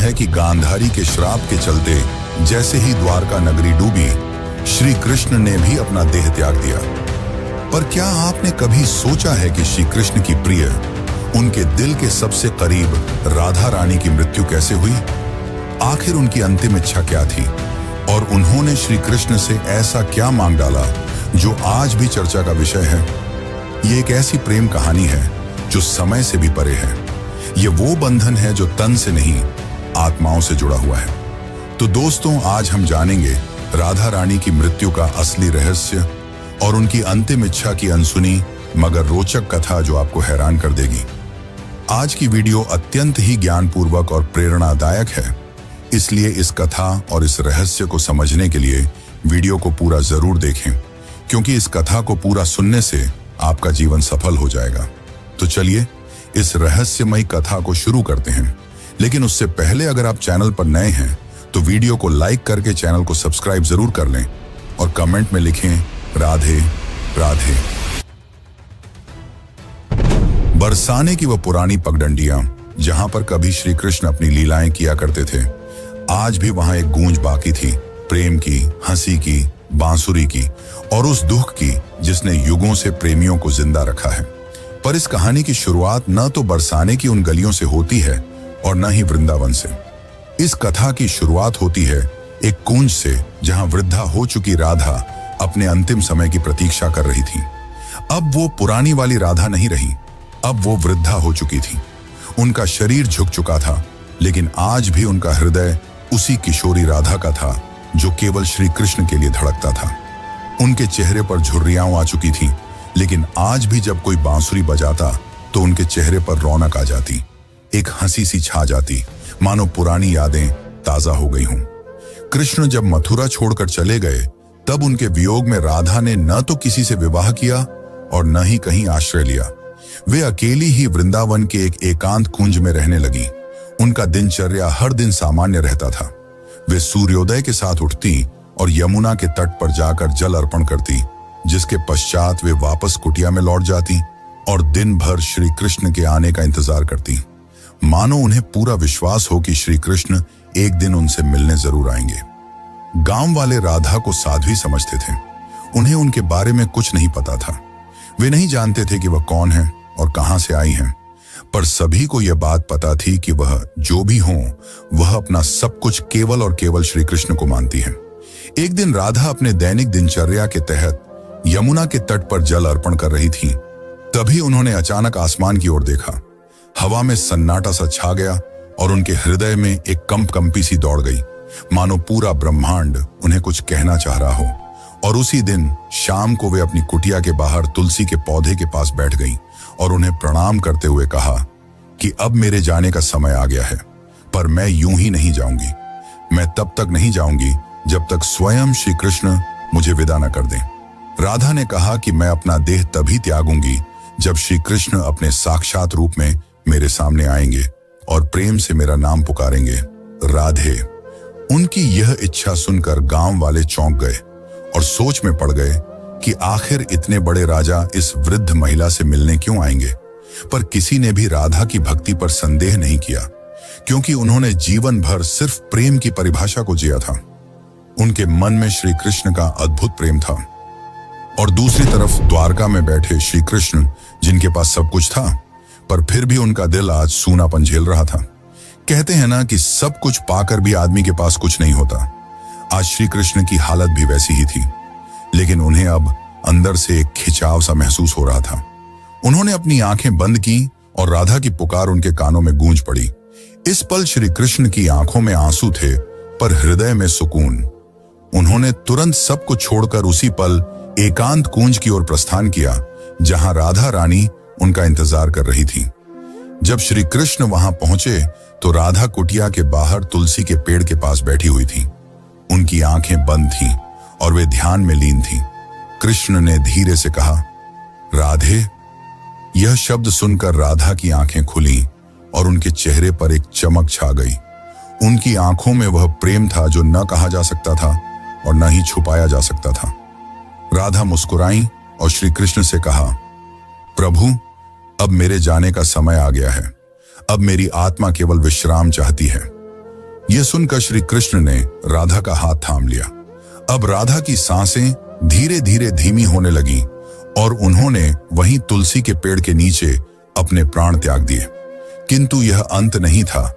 है कि गांधारी के श्राप के चलते जैसे ही द्वारका नगरी डूबी, श्री कृष्ण ने भी अपना देह त्याग दिया। पर क्या आपने कभी सोचा है कि श्री कृष्ण की प्रिय, उनके दिल के सबसे करीब राधा रानी की मृत्यु कैसे हुई? आखिर उनकी अंतिम इच्छा क्या थी और उन्होंने श्री कृष्ण से ऐसा क्या मांग डाला जो आज भी चर्चा का विषय है? ये एक ऐसी प्रेम कहानी है जो समय से भी परे है। ये वो बंधन है जो तन से नहीं, आत्माओं से जुड़ा हुआ है। तो दोस्तों, आज हम जानेंगे राधा रानी की मृत्यु का असली रहस्य और उनकी अंतिम इच्छा की अनसुनी मगर रोचक कथा जो आपको हैरान कर देगी। आज की वीडियो अत्यंत ही ज्ञानपूर्वक और प्रेरणादायक है, इसलिए इस कथा और इस रहस्य को समझने के लिए वीडियो को पूरा जरूर देखें, क्योंकि इस कथा को पूरा सुनने से आपका जीवन सफल हो जाएगा। तो चलिए इस रहस्यमयी कथा को शुरू करते हैं। लेकिन उससे पहले अगर आप चैनल पर नए हैं तो वीडियो को लाइक करके चैनल को सब्सक्राइब जरूर कर लें और कमेंट में लिखें राधे राधे। बरसाने की वह पुरानी पगडंडियां जहां पर कभी श्री कृष्ण अपनी लीलाएं किया करते थे, आज भी वहां एक गूंज बाकी थी, प्रेम की, हंसी की, बांसुरी की और उस दुख की जिसने युगों से प्रेमियों को जिंदा रखा है। पर इस कहानी की शुरुआत न तो बरसाने की उन गलियों से होती है और न ही वृंदावन से। इस कथा की शुरुआत होती है एक कुंज से, जहां वृद्धा हो चुकी राधा अपने अंतिम समय की प्रतीक्षा कर रही थी। अब वो पुरानी वाली राधा नहीं रही, अब वो वृद्धा हो चुकी थी। उनका शरीर झुक चुका था, लेकिन आज भी उनका हृदय उसी किशोरी राधा का था जो केवल श्री कृष्ण के लिए धड़कता था। उनके चेहरे पर झुर्रियां आ चुकी थी, लेकिन आज भी जब कोई बांसुरी बजाता तो उनके चेहरे पर रौनक आ जाती, एक हंसी सी छा जाती, मानो पुरानी यादें ताजा हो गई हों। कृष्ण जब मथुरा छोड़कर चले गए, तब उनके वियोग में राधा ने न तो किसी से विवाह किया और न ही कहीं आश्रय लिया। वे अकेली ही वृंदावन के एक एकांत कुंज में रहने लगी। उनका दिनचर्या हर दिन सामान्य रहता था। वे सूर्योदय के साथ उठती और यमुना के तट पर जाकर जल अर्पण करती, जिसके पश्चात वे वापस कुटिया में लौट जाती और दिन भर श्री कृष्ण के आने का इंतजार करती, मानो उन्हें पूरा विश्वास हो कि श्री कृष्ण एक दिन उनसे मिलने जरूर आएंगे। गांव वाले राधा को साध्वी समझते थे। उन्हें उनके बारे में कुछ नहीं पता था। वे नहीं जानते थे कि वह कौन है और कहां से आई हैं, पर सभी को यह बात पता थी कि वह जो भी हो, वह अपना सब कुछ केवल और केवल श्री कृष्ण को मानती है। एक दिन राधा अपने दैनिक दिनचर्या के तहत यमुना के तट पर जल अर्पण कर रही थी। तभी उन्होंने अचानक आसमान की ओर देखा। हवा में सन्नाटा सा छा गया और उनके हृदय में एक कंपी सी दौड़ गई, मानो पूरा ब्रह्मांड उन्हें कुछ कहना चाह रहा हो। और उसी दिन शाम को वे अपनी कुटिया के बाहर तुलसी के पौधे के पास बैठ गईं और उन्हें प्रणाम करते हुए कहा कि अब मेरे जाने का समय आ गया है, पर मैं यूं ही नहीं जाऊंगी। मैं तब तक नहीं जाऊंगी जब तक स्वयं श्री कृष्ण मुझे विदा न कर दें। राधा ने कहा कि मैं अपना देह तभी त्यागूंगी जब श्री कृष्ण अपने साक्षात रूप में मेरे सामने आएंगे और प्रेम से मेरा नाम पुकारेंगे, राधे। उनकी यह इच्छा सुनकर गांव वाले चौंक गए और सोच में पड़ गए कि आखिर इतने बड़े राजा इस वृद्ध महिला से मिलने क्यों आएंगे। पर किसी ने भी राधा की भक्ति पर संदेह नहीं किया, क्योंकि उन्होंने जीवन भर सिर्फ प्रेम की परिभाषा को जिया था। उनके मन में श्री कृष्ण का अद्भुत प्रेम था और दूसरी तरफ द्वारका में बैठे श्री कृष्ण, जिनके पास सब कुछ था, पर फिर भी उनका दिल आज सूनापन झेल रहा था। कहते हैं ना कि सब कुछ पाकर भी आदमी के पास कुछ नहीं होता। आज श्री कृष्ण की हालत भी वैसी ही थी, लेकिन उन्हें अब अंदर से एक खिंचाव सा महसूस हो रहा था। उन्होंने अपनी आंखें बंद की और राधा की पुकार उनके कानों में गूंज पड़ी। इस पल श्री कृष्ण की आंखों में आंसू थे, पर हृदय में सुकून। उन्होंने तुरंत सब कुछ छोड़कर उसी पल एकांत कुंज की ओर प्रस्थान किया, जहां राधा रानी उनका इंतजार कर रही थी। जब श्री कृष्ण वहां पहुंचे तो राधा कुटिया के बाहर तुलसी के पेड़ के पास बैठी हुई थी। उनकी आंखें बंद थीं और वे ध्यान में लीन थीं। कृष्ण ने धीरे से कहा, राधे। यह शब्द सुनकर राधा की आंखें खुली और उनके चेहरे पर एक चमक छा गई। उनकी आंखों में वह प्रेम था जो न कहा जा सकता था और न ही छुपाया जा सकता था। राधा मुस्कुराई और श्री कृष्ण से कहा, प्रभु, अब मेरे जाने का समय आ गया है। अब मेरी आत्मा केवल विश्राम चाहती है। यह सुनकर श्री कृष्ण ने राधा का हाथ थाम लिया। अब राधा की सांसें धीरे धीरे धीमी होने लगी और उन्होंने वहीं तुलसी के पेड़ के नीचे अपने प्राण त्याग दिए। किंतु यह अंत नहीं था।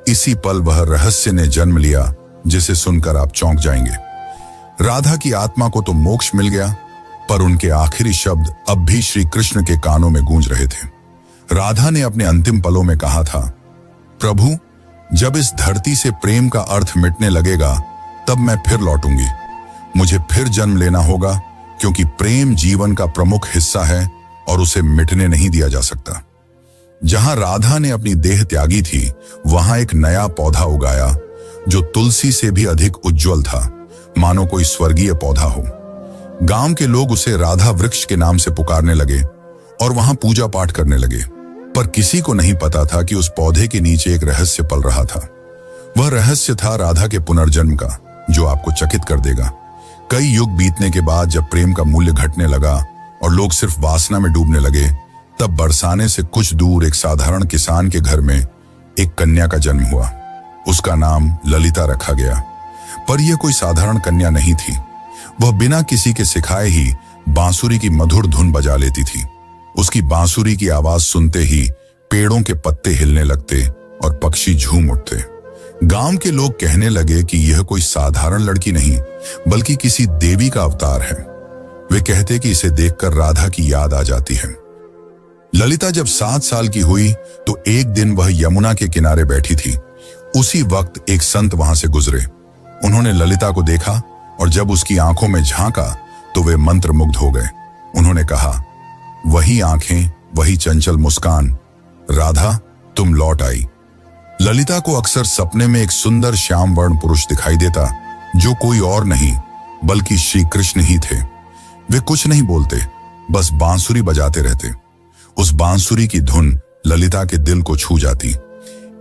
इसी पल वह रहस्य ने जन्म लिया जिसे सुनकर आप चौंक जाएंगे। राधा की आत्मा को तो मोक्ष मिल गया, पर उनके आखिरी शब्द अब भी श्री कृष्ण के कानों में गूंज रहे थे। राधा ने अपने अंतिम पलों में कहा था, प्रभु, जब इस धरती से प्रेम का अर्थ मिटने लगेगा तब मैं फिर लौटूंगी। मुझे फिर जन्म लेना होगा, क्योंकि प्रेम जीवन का प्रमुख हिस्सा है और उसे मिटने नहीं दिया जा सकता। जहां राधा ने अपनी देह त्यागी थी, वहां एक नया पौधा उगाया जो तुलसी से भी अधिक उज्जवल था, मानो कोई स्वर्गीय पौधा हो। गांव के लोग उसे राधा वृक्ष के नाम से पुकारने लगे और वहां पूजा पाठ करने लगे। पर किसी को नहीं पता था कि उस पौधे के नीचे एक रहस्य पल रहा था। वह रहस्य था राधा के पुनर्जन्म का, जो आपको चकित कर देगा। कई युग बीतने के बाद जब प्रेम का मूल्य घटने लगा और लोग सिर्फ वासना में डूबने लगे, तब बरसाने से कुछ दूर एक साधारण किसान के घर में एक कन्या का जन्म हुआ। उसका नाम ललिता रखा गया। पर यह कोई साधारण कन्या नहीं थी। वह बिना किसी के सिखाए ही बांसुरी की मधुर धुन बजा लेती थी। उसकी बांसुरी की आवाज सुनते ही पेड़ों के पत्ते हिलने लगते और पक्षी झूम उठते। गांव के लोग कहने लगे कि यह कोई साधारण लड़की नहीं, बल्कि किसी देवी का अवतार है। वे कहते कि इसे देखकर राधा की याद आ जाती है। ललिता जब 7 साल की हुई तो एक दिन वह यमुना के किनारे बैठी थी। उसी वक्त एक संत वहां से गुजरे। उन्होंने ललिता को देखा और जब उसकी आंखों में झांका तो वे मंत्रमुग्ध हो गए। उन्होंने कहा, वही आंखें, वही चंचल मुस्कान, राधा तुम लौट आई। ललिता को अक्सर सपने में एक सुंदर श्याम वर्ण पुरुष दिखाई देता, जो कोई और नहीं बल्कि श्री कृष्ण ही थे। वे कुछ नहीं बोलते, बस बांसुरी बजाते रहते। उस बांसुरी की धुन ललिता के दिल को छू जाती।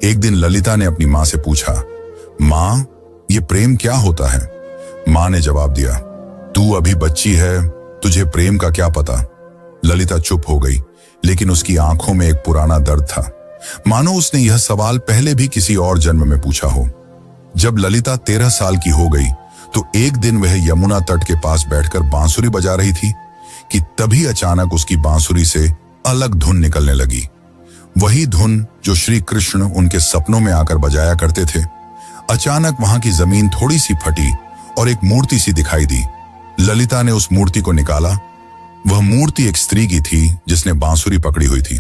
एक दिन ललिता ने अपनी मां से पूछा, मां, ये प्रेम क्या होता है? मां ने जवाब दिया, तू अभी बच्ची है, तुझे प्रेम का क्या पता। ललिता चुप हो गई, लेकिन उसकी आंखों में एक पुराना दर्द था, मानो उसने यह सवाल पहले भी किसी और जन्म में पूछा हो। जब ललिता 13 साल की हो गई तो एक दिन वह यमुना तट के पास बैठकर बांसुरी बजा रही थी कि तभी अचानक उसकी बांसुरी से अलग धुन निकलने लगी। वही धुन जो श्री कृष्ण उनके सपनों में आकर बजाया करते थे। अचानक वहां की जमीन थोड़ी सी फटी और एक मूर्ति सी दिखाई दी। ललिता ने उस मूर्ति को निकाला। वह मूर्ति एक स्त्री की थी जिसने बांसुरी पकड़ी हुई थी।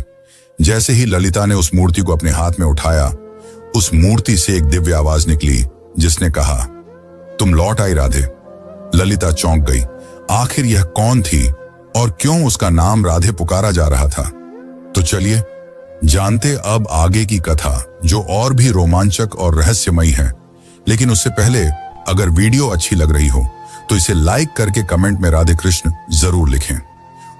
जैसे ही ललिता ने उस मूर्ति को अपने हाथ में उठाया, उस मूर्ति से एक दिव्य आवाज निकली जिसने कहा, तुम लौट आई राधे। ललिता चौंक गई। आखिर यह कौन थी और क्यों उसका नाम राधे पुकारा जा रहा था? तो चलिए जानते अब आगे की कथा, जो और भी रोमांचक और रहस्यमयी है। लेकिन उससे पहले अगर वीडियो अच्छी लग रही हो तो इसे लाइक करके कमेंट में राधे कृष्ण जरूर लिखें।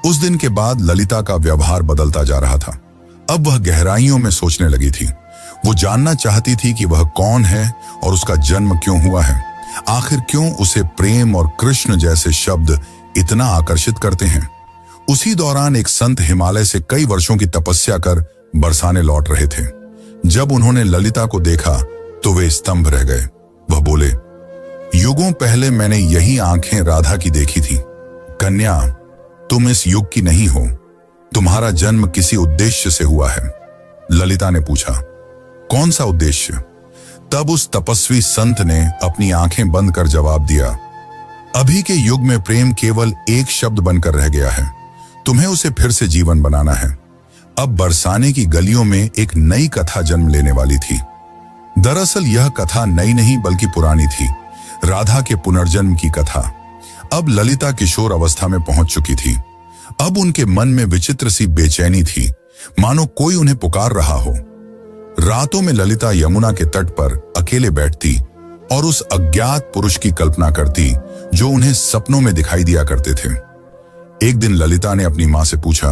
उस दिन के बाद ललिता का व्यवहार बदलता जा रहा था। अब वह गहराइयों में सोचने लगी थी। वो जानना चाहती थी कि वह कौन है और उसका जन्म क्यों हुआ है। आखिर क्यों उसे प्रेम और कृष्ण जैसे शब्द इतना आकर्षित करते हैं। उसी दौरान एक संत हिमालय से कई वर्षों की तपस्या कर बरसाने लौट रहे थे। जब उन्होंने ललिता को देखा तो वे स्तंभ रह गए। वह बोले, युगों पहले मैंने यही आंखें राधा की देखी थी। कन्या, तुम इस युग की नहीं हो। तुम्हारा जन्म किसी उद्देश्य से हुआ है। ललिता ने पूछा, कौन सा उद्देश्य? तब उस तपस्वी संत ने अपनी आंखें बंद कर जवाब दिया, अभी के युग में प्रेम केवल एक शब्द बनकर रह गया है। तुम्हें उसे फिर से जीवन बनाना है। अब बरसाने की गलियों में एक नई कथा जन्म लेने वाली थी। दरअसल यह कथा नई नहीं बल्कि पुरानी थी, राधा के पुनर्जन्म की कथा। अब ललिता किशोर अवस्था में पहुंच चुकी थी। अब उनके मन में विचित्र सी बेचैनी थी, मानो कोई उन्हें पुकार रहा हो। रातों में ललिता यमुना के तट पर अकेले बैठती और उस अज्ञात पुरुष की कल्पना करती जो उन्हें सपनों में दिखाई दिया करते थे। एक दिन ललिता ने अपनी मां से पूछा,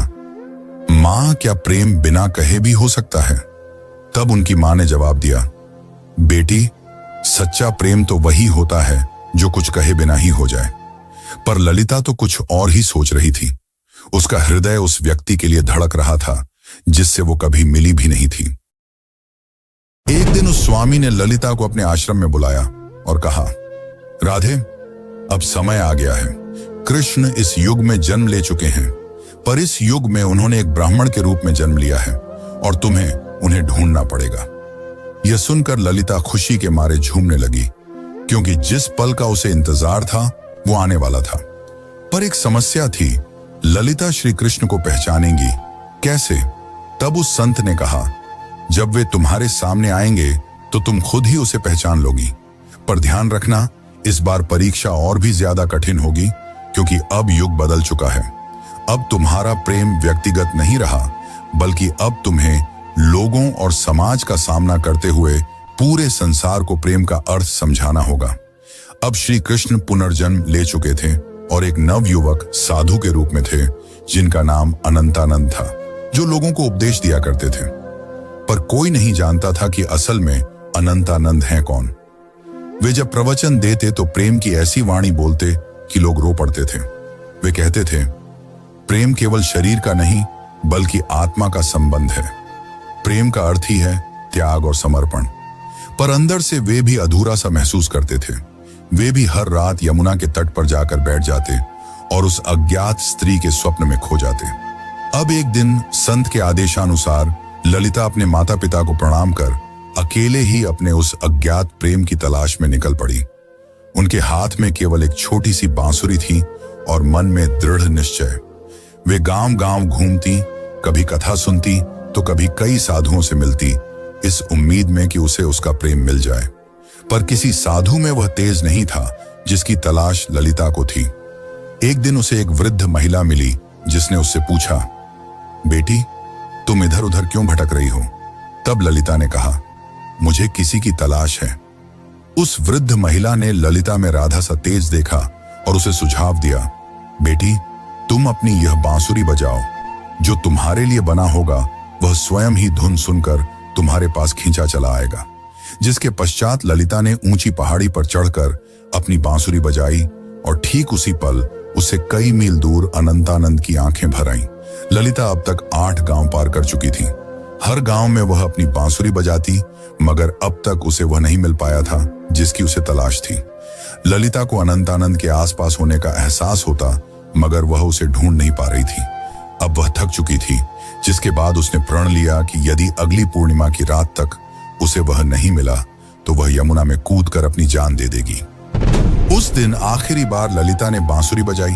मां, क्या प्रेम बिना कहे भी हो सकता है? तब उनकी मां ने जवाब दिया, बेटी, सच्चा प्रेम तो वही होता है जो कुछ कहे बिना ही हो जाए। पर ललिता तो कुछ और ही सोच रही थी। उसका हृदय उस व्यक्ति के लिए धड़क रहा था जिससे वो कभी मिली भी नहीं थी। एक दिन उस स्वामी ने ललिता को अपने आश्रम में बुलाया और कहा, राधे, अब समय आ गया है। कृष्ण इस युग में जन्म ले चुके हैं, पर इस युग में उन्होंने एक ब्राह्मण के रूप में जन्म लिया है और तुम्हें उन्हें ढूंढना पड़ेगा। यह सुनकर ललिता खुशी के मारे झूमने लगी, क्योंकि जिस पल का उसे इंतजार था वो आने वाला था। पर एक समस्या थी, ललिता श्री कृष्ण को पहचानेंगी कैसे? तब उस संत ने कहा, जब वे तुम्हारे सामने आएंगे तो तुम खुद ही उसे पहचान लोगी, पर ध्यान रखना, इस बार परीक्षा और भी ज्यादा कठिन होगी, क्योंकि अब युग बदल चुका है। अब तुम्हारा प्रेम व्यक्तिगत नहीं रहा, बल्कि अब तुम्हें लोगों और समाज का सामना करते हुए पूरे संसार को प्रेम का अर्थ समझाना होगा। अब श्री कृष्ण पुनर्जन्म ले चुके थे और एक नव युवक साधु के रूप में थे, जिनका नाम अनंतानंद था, जो लोगों को उपदेश दिया करते थे। पर कोई नहीं जानता था कि असल में अनंतानंद हैं कौन। वे जब प्रवचन देते तो प्रेम की ऐसी वाणी बोलते कि लोग रो पड़ते थे। वे कहते थे, प्रेम केवल शरीर का नहीं बल्कि आत्मा का संबंध है। प्रेम का अर्थ ही है त्याग और समर्पण। पर अंदर से वे भी अधूरा सा महसूस करते थे। वे भी हर रात यमुना के तट पर जाकर बैठ जाते और उस अज्ञात स्त्री के स्वप्न में खो जाते। अब एक दिन संत के आदेशानुसार ललिता अपने माता पिता को प्रणाम कर अकेले ही अपने उस अज्ञात प्रेम की तलाश में निकल पड़ी। उनके हाथ में केवल एक छोटी सी बांसुरी थी और मन में दृढ़ निश्चय। वे गांव-गांव घूमती, कभी कथा सुनती तो कभी कई साधुओं से मिलती, इस उम्मीद में कि उसे उसका प्रेम मिल जाए। पर किसी साधु में वह तेज नहीं था जिसकी तलाश ललिता को थी। एक दिन उसे एक वृद्ध महिला मिली, जिसने उससे पूछा, बेटी, तुम इधर उधर क्यों भटक रही हो? तब ललिता ने कहा, मुझे किसी की तलाश है। उस वृद्ध महिला ने ललिता में राधा सा तेज देखा और उसे सुझाव दिया, बेटी, तुम अपनी यह बांसुरी बजाओ। जो तुम्हारे लिए बना होगा वह स्वयं ही धुन सुनकर तुम्हारे पास खींचा चला आएगा। जिसके पश्चात ललिता ने ऊंची पहाड़ी पर चढ़कर अपनी बांसुरी बजाई और ठीक उसी पल उसे कई मील दूर अनंतानंद की आंखें भर आईं। ललिता अब तक 8 गांव पार कर चुकी थी। हर गांव में वह अपनी बांसुरी बजाती, मगर अब तक उसे वह नहीं मिल पाया था जिसकी उसे तलाश थी। ललिता को अनंतानंद के आसपास होने का एहसास होता, मगर वह उसे ढूंढ नहीं पा रही थी। अब वह थक चुकी थी, जिसके बाद उसने प्रण लिया कि यदि अगली पूर्णिमा की रात तक उसे वह नहीं मिला तो वह यमुना में कूदकर अपनी जान दे देगी। उस दिन आखिरी बार ललिता ने बांसुरी बजाई।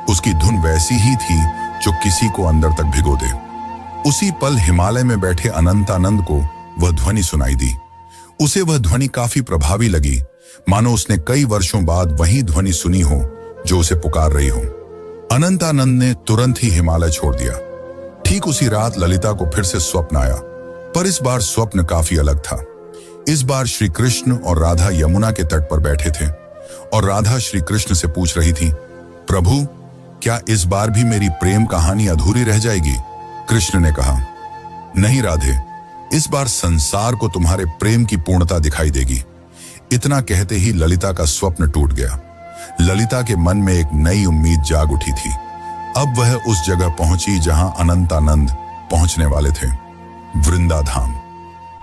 उसकी धुन वैसी ही थी जो किसी को अंदर तक भिगो दे। उसी पल हिमालय में बैठे अनंतानंद को वह ध्वनि सुनाई दी। उसे वह ध्वनि काफी प्रभावी लगी, मानो उसने कई वर्षों बाद वही ध्वनि सुनी हो जो उसे पुकार रही हो। अनंतानंद ने तुरंत ही हिमालय छोड़ दिया। ठीक उसी रात ललिता को फिर से स्वप्न आया, पर इस बार स्वप्न काफी अलग था। इस बार श्री कृष्ण और राधा यमुना के तट पर बैठे थे और राधा श्री कृष्ण से पूछ रही थी, प्रभु, क्या इस बार भी मेरी प्रेम कहानी अधूरी रह जाएगी? कृष्ण ने कहा, नहीं राधे, इस बार संसार को तुम्हारे प्रेम की पूर्णता दिखाई देगी। इतना कहते ही ललिता का स्वप्न टूट गया। ललिता के मन में एक नई उम्मीद जाग उठी थी। अब वह उस जगह पहुंची जहां अनंतानंद पहुंचने वाले थे, वृंदाधाम।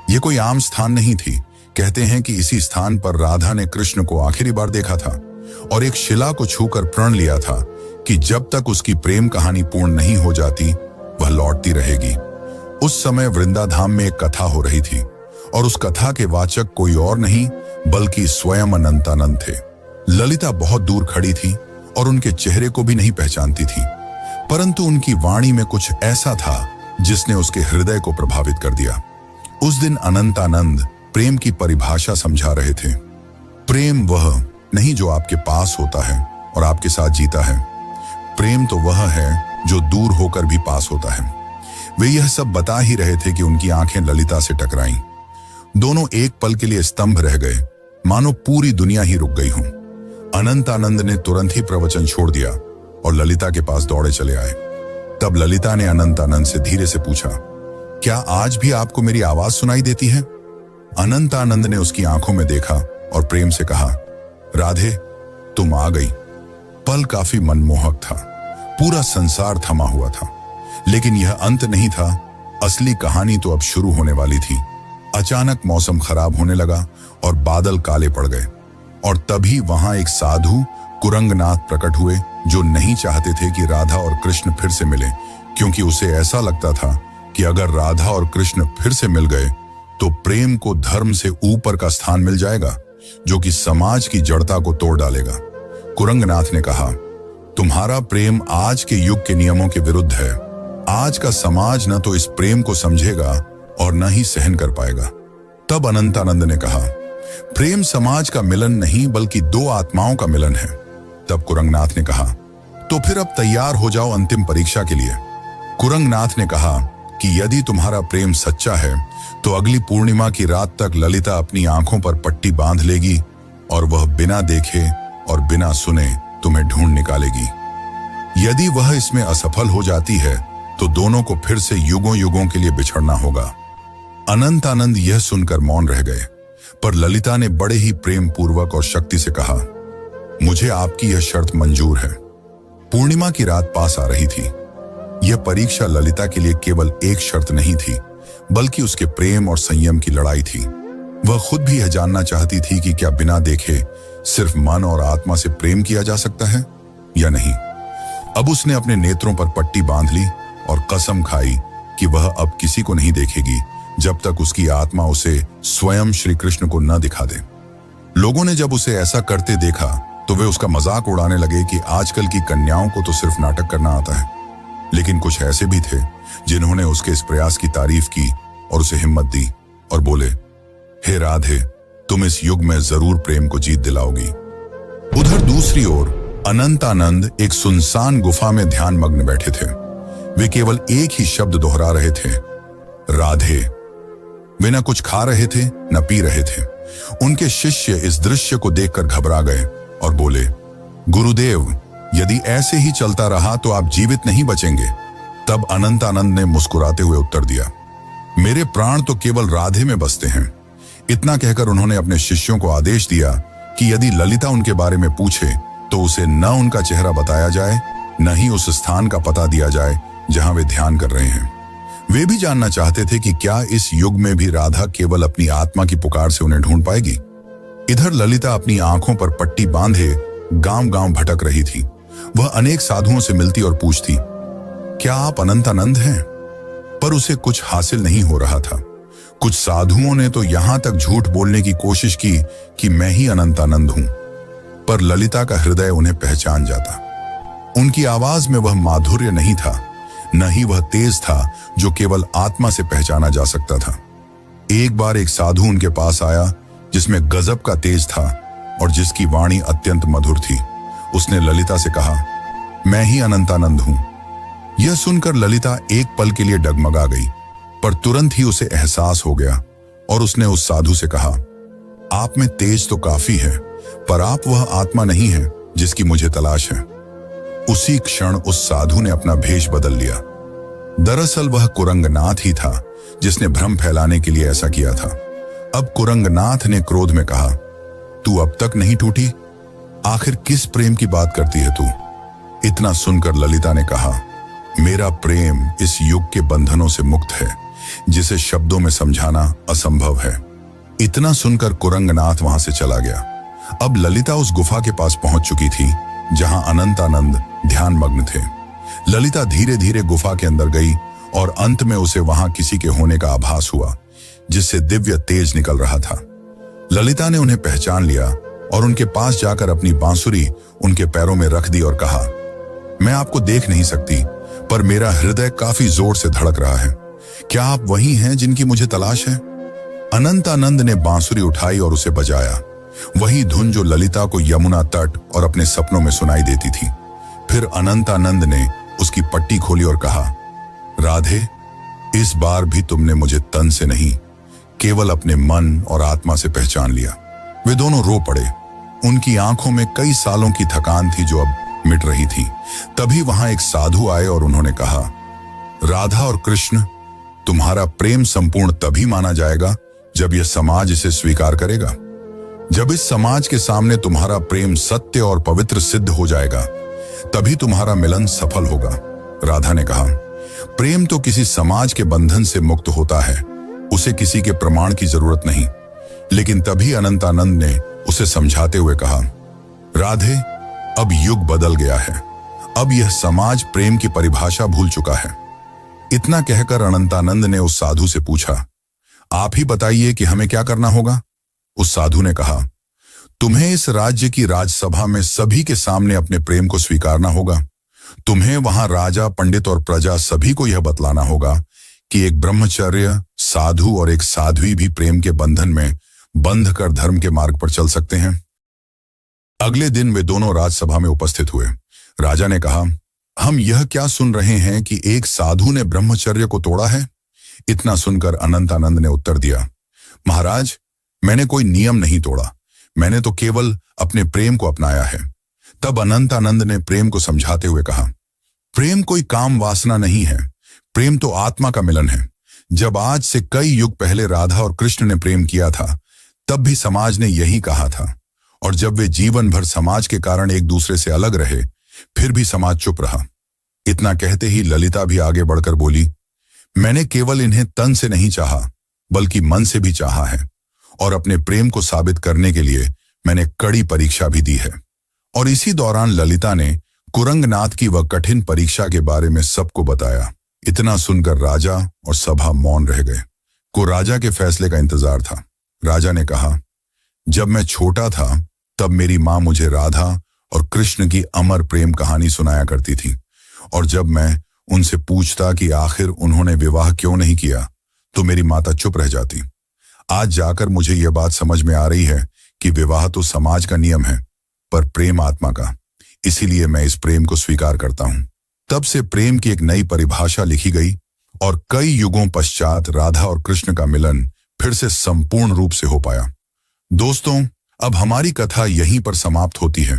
यह कोई आम स्थान नहीं थी। कहते हैं कि इसी स्थान पर राधा ने कृष्ण को आखिरी बार देखा था और एक शिला को छूकर प्रण लिया था कि जब तक उसकी प्रेम कहानी पूर्ण नहीं हो जाती वह लौटती रहेगी। उस समय वृंदाधाम में एक कथा हो रही थी और उस कथा के वाचक कोई और नहीं बल्कि स्वयं अनंतानंद थे। ललिता बहुत दूर खड़ी थी और उनके चेहरे को भी नहीं पहचानती थी, परंतु उनकी वाणी में कुछ ऐसा था जिसने उसके हृदय को प्रभावित कर दिया। उस दिन अनंतानंद प्रेम की परिभाषा समझा रहे थे। प्रेम वह नहीं जो आपके पास होता है और आपके साथ जीता है। प्रेम तो वह है जो दूर होकर भी पास होता है। वे यह सब बता ही रहे थे कि उनकी आंखें ललिता से टकराईं। दोनों एक पल के लिए स्तंभ रह गए, मानो पूरी दुनिया ही रुक गई हो। अनंतानंद ने तुरंत ही प्रवचन छोड़ दिया और ललिता के पास दौड़े चले आए। तब ललिता ने अनंतानंद से धीरे से पूछा, क्या आज भी आपको मेरी आवाज सुनाई देती है? अनंतानंद ने उसकी आंखों में देखा और प्रेम से कहा, राधे, तुम आ गई। पल काफी मनमोहक था। पूरा संसार थमा हुआ था, लेकिन यह अंत नहीं था। असली कहानी तो अब शुरू होने वाली थी। अचानक मौसम खराब होने लगा और बादल काले पड़ गए, और तभी वहां एक साधु कुरंगनाथ प्रकट हुए, जो नहीं चाहते थे कि राधा और कृष्ण फिर से मिले, क्योंकि उसे ऐसा लगता था कि अगर राधा और कृष्ण फिर से मिल गए तो प्रेम को धर्म से ऊपर का स्थान मिल जाएगा, जो कि समाज की जड़ता को तोड़ डालेगा। कुरंगनाथ ने कहा, तुम्हारा प्रेम आज के युग के नियमों के विरुद्ध है। आज का समाज न तो इस प्रेम को समझेगा और न ही सहन कर पाएगा। तब अनंतानंद ने कहा, प्रेम समाज का मिलन नहीं बल्कि दो आत्माओं का मिलन है। तब कुरंगनाथ ने कहा, तो फिर अब तैयार हो जाओ अंतिम परीक्षा के लिए। कुरंगनाथ ने कहा कि यदि तुम्हारा प्रेम सच्चा है तो अगली पूर्णिमा की रात तक ललिता अपनी आंखों पर पट्टी बांध लेगी और वह बिना देखे और बिना सुने तुम्हें ढूंढ निकालेगी। यदि वह इसमें असफल हो जाती है तो दोनों को फिर से युगों युगों के लिए बिछड़ना होगा। अनंतानंद यह सुनकर मौन रह गए, पर ललिता ने बड़े ही प्रेम पूर्वक और शक्ति से कहा, मुझे आपकी यह शर्त मंजूर है। पूर्णिमा की रात पास आ रही थी। यह परीक्षा ललिता के लिए केवल एक शर्त नहीं थी, बल्कि उसके प्रेम और संयम की लड़ाई थी। वह खुद भी यह जानना चाहती थी कि क्या बिना देखे सिर्फ मन और आत्मा से प्रेम किया जा सकता है या नहीं। अब उसने अपने नेत्रों पर पट्टी बांध ली और कसम खाई कि वह अब किसी को नहीं देखेगी जब तक उसकी आत्मा उसे स्वयं श्री कृष्ण को न दिखा दे। लोगों ने जब उसे ऐसा करते देखा तो वे उसका मजाक उड़ाने लगे कि आजकल की कन्याओं को तो सिर्फ नाटक करना आता है। लेकिन कुछ ऐसे भी थे जिन्होंने उसके इस प्रयास की तारीफ की और उसे हिम्मत दी और बोले, हे राधे, तुम इस युग में जरूर प्रेम को जीत दिलाओगी। उधर दूसरी ओर अनंतानंद एक सुनसान गुफा में ध्यान मग्न बैठे थे। वे केवल एक ही शब्द दोहरा रहे थे, राधे। वे न कुछ खा रहे थे न पी रहे थे। उनके शिष्य इस दृश्य को देखकर घबरा गए और बोले, गुरुदेव, यदि ऐसे ही चलता रहा तो आप जीवित नहीं बचेंगे। तब अनंतानंद ने मुस्कुराते हुए उत्तर दिया, मेरे प्राण तो केवल राधे में बसते हैं। इतना कहकर उन्होंने अपने शिष्यों को आदेश दिया कि यदि ललिता उनके बारे में पूछे तो उसे न उनका चेहरा बताया जाए, न ही उस स्थान का पता दिया जाए जहां वे ध्यान कर रहे हैं। वे भी जानना चाहते थे कि क्या इस युग में भी राधा केवल अपनी आत्मा की पुकार से उन्हें ढूंढ पाएगी। इधर ललिता अपनी आंखों पर पट्टी बांधे गांव-गांव भटक रही थी। वह अनेक साधुओं से मिलती और पूछती, क्या आप अनंतानंद हैं? पर उसे कुछ हासिल नहीं हो रहा था। कुछ साधुओं ने तो यहां तक झूठ बोलने की कोशिश की कि मैं ही अनंतानंद हूं, पर ललिता का हृदय उन्हें पहचान जाता। उनकी आवाज में वह माधुर्य नहीं था, न ही वह तेज था जो केवल आत्मा से पहचाना जा सकता था। एक बार एक साधु उनके पास आया जिसमें गजब का तेज था और जिसकी वाणी अत्यंत मधुर थी। उसने ललिता से कहा, मैं ही अनंतानंद हूं। यह सुनकर ललिता एक पल के लिए डगमगा गई, पर तुरंत ही उसे एहसास हो गया और उसने उस साधु से कहा, आप में तेज तो काफी है, पर आप वह आत्मा नहीं है जिसकी मुझे तलाश है। उसी क्षण उस साधु ने अपना भेष बदल लिया। दरअसल वह कुरंगनाथ ही था जिसने भ्रम फैलाने के लिए ऐसा किया था। अब कुरंगनाथ ने क्रोध में कहा, तू अब तक नहीं टूटी? आखिर किस प्रेम की बात करती है तू? इतना सुनकर ललिता ने कहा, मेरा प्रेम इस युग के बंधनों से मुक्त है, जिसे शब्दों में समझाना असंभव है। इतना सुनकर कुरंगनाथ वहां से चला गया। अब ललिता उस गुफा के पास पहुंच चुकी थी जहां अनंतानंद ध्यान मग्न थे। ललिता धीरे धीरे गुफा के अंदर गई और अंत में उसे वहां किसी के होने का आभास हुआ, जिससे दिव्य तेज निकल रहा था। ललिता ने उन्हें पहचान लिया और उनके पास जाकर अपनी बांसुरी उनके पैरों में रख दी और कहा, मैं आपको देख नहीं सकती, पर मेरा हृदय काफी जोर से धड़क रहा है। क्या आप वही हैं जिनकी मुझे तलाश है? अनंतानंद ने बांसुरी उठाई और उसे बजाया, वही धुन जो ललिता को यमुना तट और अपने सपनों में सुनाई देती थी। फिर अनंतानंद ने उसकी पट्टी खोली और कहा, राधे, इस बार भी तुमने मुझे तन से नहीं, केवल अपने मन और आत्मा से पहचान लिया। वे दोनों रो पड़े। उनकी आंखों में कई सालों की थकान थी जो अब मिट रही थी। तभी वहां एक साधु आए और उन्होंने कहा, राधा और कृष्ण, तुम्हारा प्रेम संपूर्ण तभी माना जाएगा जब यह समाज इसे स्वीकार करेगा। जब इस समाज के सामने तुम्हारा प्रेम सत्य और पवित्र सिद्ध हो जाएगा, तभी तुम्हारा मिलन सफल होगा। राधा ने कहा, प्रेम तो किसी समाज के बंधन से मुक्त होता है उसे किसी के प्रमाण की जरूरत नहीं। लेकिन तभी अनंतानंद ने उसे समझाते हुए कहा, राधे, अब युग बदल गया है। अब यह समाज प्रेम की परिभाषा भूल चुका है। इतना कहकर अनंतानंद ने उस साधु से पूछा, आप ही बताइए कि हमें क्या करना होगा। उस साधु ने कहा, तुम्हें इस राज्य की राजसभा में सभी के सामने अपने प्रेम को स्वीकारना होगा। तुम्हें वहां राजा, पंडित और प्रजा सभी को यह बतलाना होगा कि एक ब्रह्मचर्य साधु और एक साध्वी भी प्रेम के बंधन में बंध कर धर्म के मार्ग पर चल सकते हैं। अगले दिन वे दोनों राजसभा में उपस्थित हुए। राजा ने कहा, हम यह क्या सुन रहे हैं कि एक साधु ने ब्रह्मचर्य को तोड़ा है। इतना सुनकर अनंतानंद ने उत्तर दिया, महाराज, मैंने कोई नियम नहीं तोड़ा, मैंने तो केवल अपने प्रेम को अपनाया है। तब अनंतानंद ने प्रेम को समझाते हुए कहा, प्रेम कोई काम वासना नहीं है, प्रेम तो आत्मा का मिलन है। जब आज से कई युग पहले राधा और कृष्ण ने प्रेम किया था, तब भी समाज ने यही कहा था, और जब वे जीवन भर समाज के कारण एक दूसरे से अलग रहे, फिर भी समाज चुप रहा। इतना कहते ही ललिता भी आगे बढ़कर बोली, मैंने केवल इन्हें तन से नहीं चाहा, बल्कि मन से भी चाहा है, और अपने प्रेम को साबित करने के लिए मैंने कड़ी परीक्षा भी दी है। और इसी दौरान ललिता ने कुरंगनाथ की वह कठिन परीक्षा के बारे में सबको बताया। इतना सुनकर राजा और सभा मौन रह गए। को राजा के फैसले का इंतजार था। राजा ने कहा, जब मैं छोटा था तब मेरी माँ मुझे राधा और कृष्ण की अमर प्रेम कहानी सुनाया करती थी, और जब मैं उनसे पूछता कि आखिर उन्होंने विवाह क्यों नहीं किया, तो मेरी माता चुप रह जाती। आज जाकर मुझे यह बात समझ में आ रही है कि विवाह तो समाज का नियम है, पर प्रेम आत्मा का। इसीलिए मैं इस प्रेम को स्वीकार करता हूं। तब से प्रेम की एक नई परिभाषा लिखी गई, और कई युगों पश्चात राधा और कृष्ण का मिलन फिर से संपूर्ण रूप से हो पाया। दोस्तों, अब हमारी कथा यहीं पर समाप्त होती है,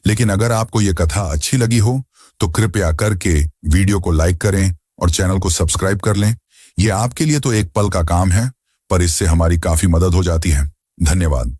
लेकिन अगर आपको यह कथा अच्छी लगी हो तो कृपया करके वीडियो को लाइक करें और चैनल को सब्सक्राइब कर लें। यह आपके लिए तो एक पल का काम है, पर इससे हमारी काफी मदद हो जाती है। धन्यवाद।